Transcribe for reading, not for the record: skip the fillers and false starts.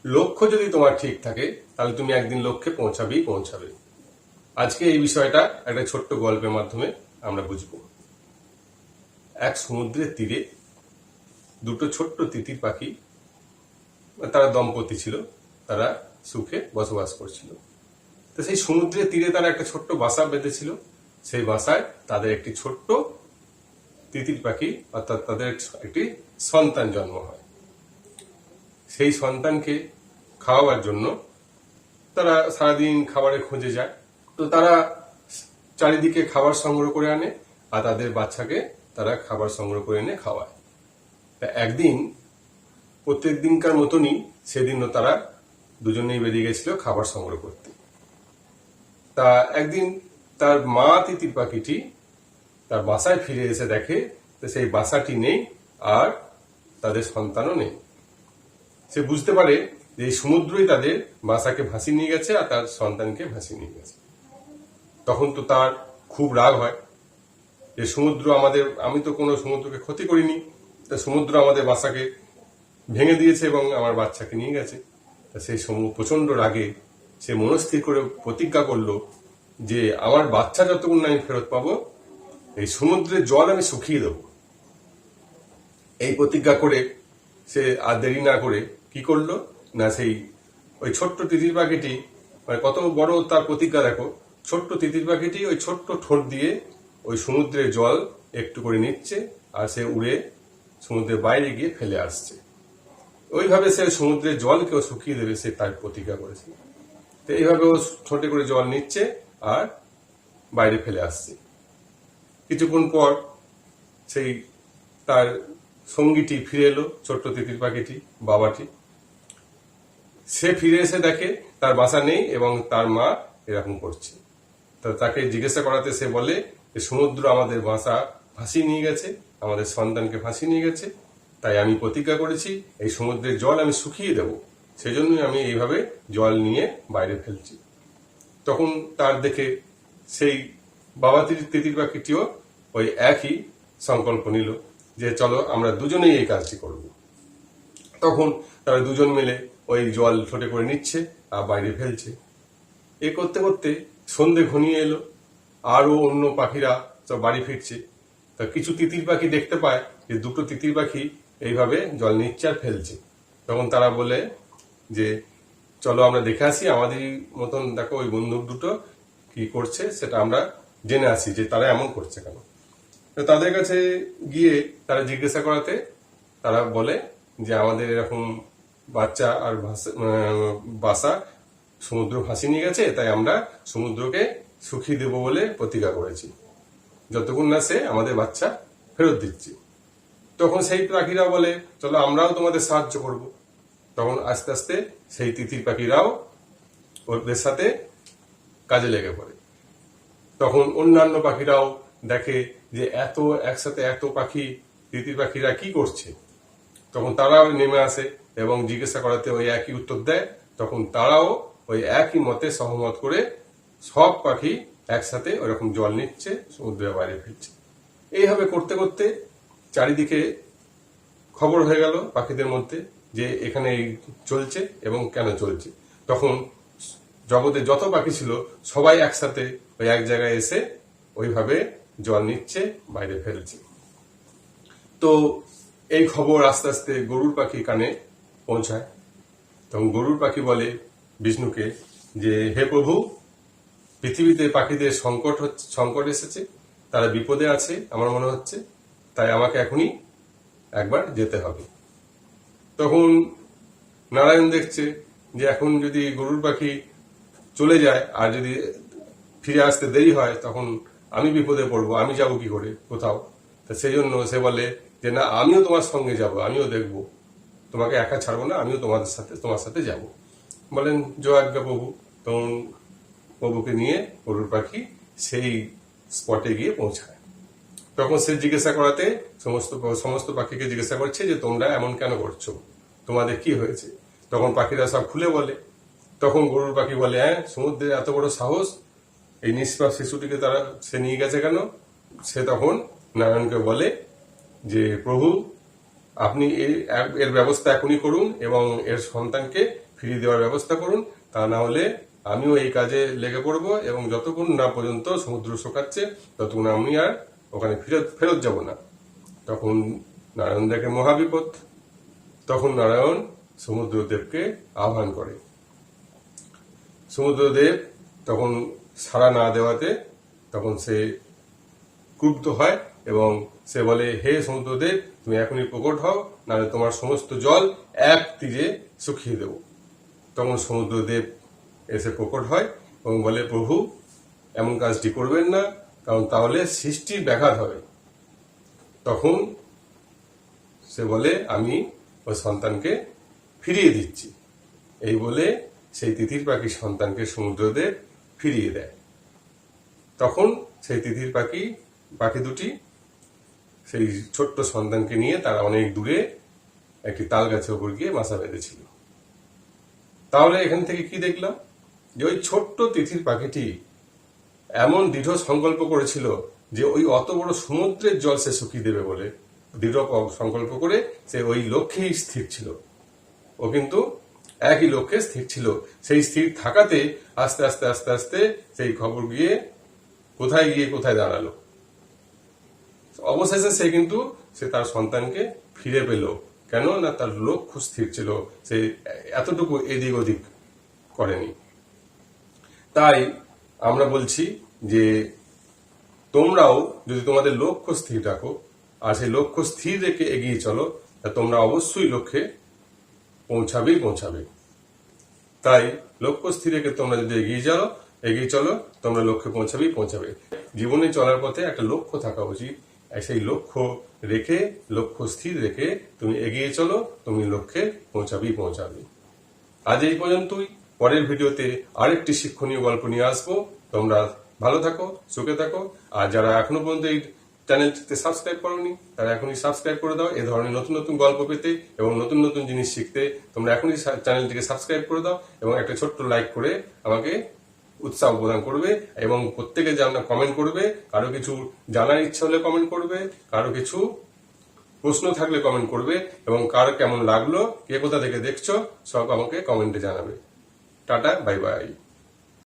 লক্ষ্য যদি তোমার ঠিক থাকে তাহলে তুমি একদিন লক্ষ্যে পৌঁছাবে। আজকে এই বিষয়টা একটা ছোট্ট গল্পের মাধ্যমে আমরা বুঝব। এক সমুদ্রের তীরে দুটো ছোট্ট তিতির পাখি, তারা দম্পতি ছিল, তারা সুখে বসবাস করছিল। তো সেই সমুদ্রের তীরে তারা একটা ছোট্ট বাসা বেঁধেছিল। সেই বাসায় তাদের একটি ছোট্ট তিতির পাখি অর্থাৎ তাদের একটি সন্তান জন্ম হয়। সেই সন্তানকে খাওয়াবার জন্য তারা সারাদিন খাবারের খোঁজে যায়। তো তারা চারিদিকে খাবার সংগ্রহ করে আনে আর তাদের বাচ্চাকে তারা খাবার সংগ্রহ করে এনে খাওয়ায়। তা একদিন প্রত্যেক দিনকার মতনই সেদিনও তারা দুজনেই বেরিয়ে গেছিল খাবার সংগ্রহ করতে। তা একদিন তার মা তিতির পাখিটি তার বাসায় ফিরে এসে দেখে সেই বাসাটি নেই আর তাদের সন্তানও নেই। সে বুঝতে পারে যে এই সমুদ্রই তাদের বাসাকে ভাসিয়ে নিয়ে গেছে আর তার সন্তানকে ভাসিয়ে নিয়ে গেছে। তখন তো তার খুব রাগ হয় যে সমুদ্র আমি তো কোনো সমুদ্রকে ক্ষতি করিনি, তা সমুদ্র আমাদের বাসাকে ভেঙে দিয়েছে এবং আমার বাচ্চাকে নিয়ে গেছে। তা সেই প্রচন্ড রাগে সে মনস্থির করে প্রতিজ্ঞা করলো যে আমার বাচ্চা যতক্ষণ না আমি ফেরত পাবো এই সমুদ্রের জল আমি শুকিয়ে দেব। এই প্রতিজ্ঞা করে সে আর দেরি না করে কি করলো না, ওই ছোট্ট তিতির পাখিটি, মানে কত বড় তার প্রতিজ্ঞা দেখো, ছোট্ট তিতির পাখিটি ওই ছোট্ট ঠোঁট দিয়ে ওই সমুদ্রের জল একটু করে নিচ্ছে আর সে উড়ে সমুদ্রের বাইরে গিয়ে ফেলে আসছে। ওইভাবে সে সমুদ্রের জলকেও শুকিয়ে দেবে, সে তার প্রতিজ্ঞা করেছে। তো এইভাবে ও ঠোঁটে করে জল নিচ্ছে আর বাইরে ফেলে আসছে। কিছুক্ষণ পর সেই তার সঙ্গীটি ফিরে এলো, ছোট্ট তিতির পাখিটি, বাবাটি। সে ফিরে এসে দেখে তার বাসা নেই এবং তার মা এরকম করছে। তো তাকে জিজ্ঞাসা করাতে সে বলে যে সমুদ্র আমাদের বাসা ভাসিয়ে নিয়ে গেছে, আমাদের সন্তানকে ভাসিয়ে নিয়ে গেছে, তাই আমি প্রতিজ্ঞা করেছি এই সমুদ্রের জল আমি শুকিয়ে দেব, সেজন্যই আমি এইভাবে জল নিয়ে বাইরে ফেলছি। তখন তার দেখে সেই বাবা তিতির পাখিটিও ওই একই সংকল্প নিল যে চলো আমরা দুজনেই এই কাজটি করব। তখন তারা দুজন মিলে ওই জল ঠোঁটে করে নিচ্ছে আর বাইরে ফেলছে। এ করতে করতে সন্ধে ঘনিয়ে এলো, আরো অন্য পাখিরা সব বাড়ি ফিরছে। তা কিছু তিতির পাখি দেখতে পায় যে দুটো তিতির পাখি এইভাবে জল নিচ্ছে আর ফেলছে। তখন তারা বলে যে চলো আমরা দেখে আসি, আমাদের মতন দেখো ওই বন্দুক দুটো কি করছে সেটা আমরা জেনে আসি যে তারা এমন করছে কেন। তাদের কাছে গিয়ে তারা জিজ্ঞাসা করাতে তারা বলে যে আমাদের এরকম বাচ্চা আর বাসা সমুদ্র ভাসিয়ে নিয়ে গেছে, তাই আমরা সমুদ্রকে শুকিয়ে দেব বলে প্রতিজ্ঞা করেছি, যতক্ষণ না সে আমাদের বাচ্চা ফেরত দিচ্ছি। তখন সেই পাখিরা বলে চলো আমরাও তোমাদের সাহায্য করব। তখন আস্তে আস্তে সেই তিতির পাখিরাও ওদের সাথে কাজে লেগে পড়ে। তখন অন্যান্য পাখিরাও দেখে যে একসাথে এত পাখি, তিতির পাখিরা কি করছে। তখন তারাও নেমে আসে এবং জিজ্ঞাসা করাতে ওই একই উত্তর দেয়। তখন তারাও ওই একই মতে সহমত করে সব পাখি একসাথে ওরকম জল নিচ্ছে, সমুদ্রের বাইরে ফেলছে। এইভাবে করতে করতে চারিদিকে খবর হয়ে গেল পাখিদের মধ্যে যে এখানে এই চলছে এবং কেন চলছে। তখন জগতে যত পাখি ছিল সবাই একসাথে ওই এক জায়গায় এসে ওইভাবে জল নিচ্ছে, বাইরে ফেলছে। তো এই খবর আস্তে আস্তে গরুর পাখি কানে পৌঁছায়। তখন গরুর পাখি বলে বিষ্ণুকে যে হে প্রভু, পৃথিবীতে পাখিদের সংকট এসেছে, তারা বিপদে আছে আমার মনে হচ্ছে, তাই আমাকে এখনই একবার যেতে হবে। তখন নারায়ণ দেখছে যে এখন যদি গরুর পাখি চলে যায় আর যদি ফিরে আসতে দেরি হয় তখন আমি বিপদে পড়বো, আমি যাব কি করে কোথাও। তা সেই জন্য সে বলে যে না, আমিও তোমার সঙ্গে যাব, আমিও দেখবো, তোমাকে একা ছাড়বো না, আমিও তোমার সাথে যাব। বলেন জয় আজ্ঞা প্রভু। তখন প্রভুকে নিয়ে গরুর পাখি সেই স্পটে গিয়ে পৌঁছায়। তখন সে জিজ্ঞাসা করাতে সমস্ত পাখিকে জিজ্ঞাসা করছে যে তোমরা এমন কেন করছো, তোমাদের কি হয়েছে। তখন পাখিরা সব খুলে বলে। তখন গরুর পাখি বলে হ্যাঁ, সমুদ্রের এত বড় সাহস, এই নিষ্পাপ শিশুটিকে সে নিয়ে গেছে কেন। সে তখন নারায়ণকে বলে যে প্রভু, আপনি এর ব্যবস্থা এখনই করুন এবং এর সন্তানকে ফিরিয়ে দেওয়ার ব্যবস্থা করুন। তা না হলে আমিও এই কাজে লেগে পড়বো এবং যতক্ষণ না পর্যন্ত সমুদ্র শোকাচ্ছে ততক্ষণ আমি আর ওখানে ফেরত যাব না। তখন নারায়ণ দেখে মহাবিপদ। তখন নারায়ণ সমুদ্রদেবকে আহ্বান করে। সমুদ্রদেব তখন সাড়া না দেওয়াতে তখন সে ক্রুদ্ধ হয় এবং সে বলে, হে সমুদ্রদেব, তুমি এখনই প্রকট হও, নাহলে তোমার সমস্ত জল এক তীরে শুকিয়ে দেব। তখন সমুদ্রদেব এসে প্রকট হয় এবং বলে, প্রভু, এমন কাজটি করবেন না, কারণ তাহলে সৃষ্টির ব্যাঘাত হবে। তখন সে বলে, আমি ওই সন্তানকে ফিরিয়ে দিচ্ছি। এই বলে সেই তিতির পাখির সন্তানকে সমুদ্রদেব ফিরিয়ে দেয়। তখন সেই তিতির পাখি দুটি সেই ছোট্ট সন্তানকে নিয়ে তারা অনেক দূরে একটি তাল গাছের উপর গিয়ে বাসা বেঁধেছিল। তাহলে এখান থেকে কি দেখলাম, যে ওই ছোট্ট তিতির পাখিটি এমন দৃঢ় সংকল্প করেছিল যে ওই অত বড় সমুদ্রের জল সে শুকিয়ে দেবে বলে দৃঢ় সংকল্প করে সে ওই লক্ষ্যেই স্থির ছিল। ও কিন্তু একই লক্ষ্যে স্থির ছিল। সেই স্থির থাকাতে আস্তে আস্তে আস্তে আস্তে সেই খবর গিয়ে কোথায় দাঁড়ালো। অবশেষে সে তার সন্তানকে ফিরে পেল। কেন না, তার লক্ষ্য স্থির ছিল, সে এতটুকু এদিক ওদিক করেনি। তাই আমরা বলছি যে তোমরাও যদি তোমাদের লক্ষ্য স্থির রাখো আর সেই লক্ষ্য স্থির রেখে এগিয়ে চলো, তোমরা অবশ্যই লক্ষ্যে পৌঁছাবে। তাই লক্ষ্য স্থির রেখে তোমরা যদি এগিয়ে চলো, তোমরা লক্ষ্যে পৌঁছাবে। জীবনে চলার পথে একটা লক্ষ্য থাকা উচিত। সেই লক্ষ্য স্থির রেখে তুমি এগিয়ে চলো, তুমি লক্ষ্যে পৌঁছাবে। আজ এই পর্যন্তই। পরের ভিডিওতে আরেকটি শিক্ষণীয় গল্প নিয়ে আসবো। তোমরা ভালো থাকো, সুখে থাকো। আর যারা এখনো পর্যন্ত এই চ্যানেলটিতে সাবস্ক্রাইব করোনি, তারা এখনই সাবস্ক্রাইব করে দাও। এ ধরনের নতুন নতুন গল্প পেতে এবং নতুন নতুন জিনিস শিখতে তোমরা এখনই চ্যানেলটিকে সাবস্ক্রাইব করে দাও এবং একটা ছোট্ট লাইক করে আমাকে উৎসাহ প্রদান করবে। এবং প্রত্যেকে যেন কমেন্ট করবে, কারো কিছু জানার ইচ্ছা হলে কমেন্ট করবে, কারো কিছু প্রশ্ন থাকলে কমেন্ট করবে, এবং কার কেমন লাগলো, কে কোথা থেকে দেখছো, সব আমাকে কমেন্টে জানাবে। Tata, bye bye.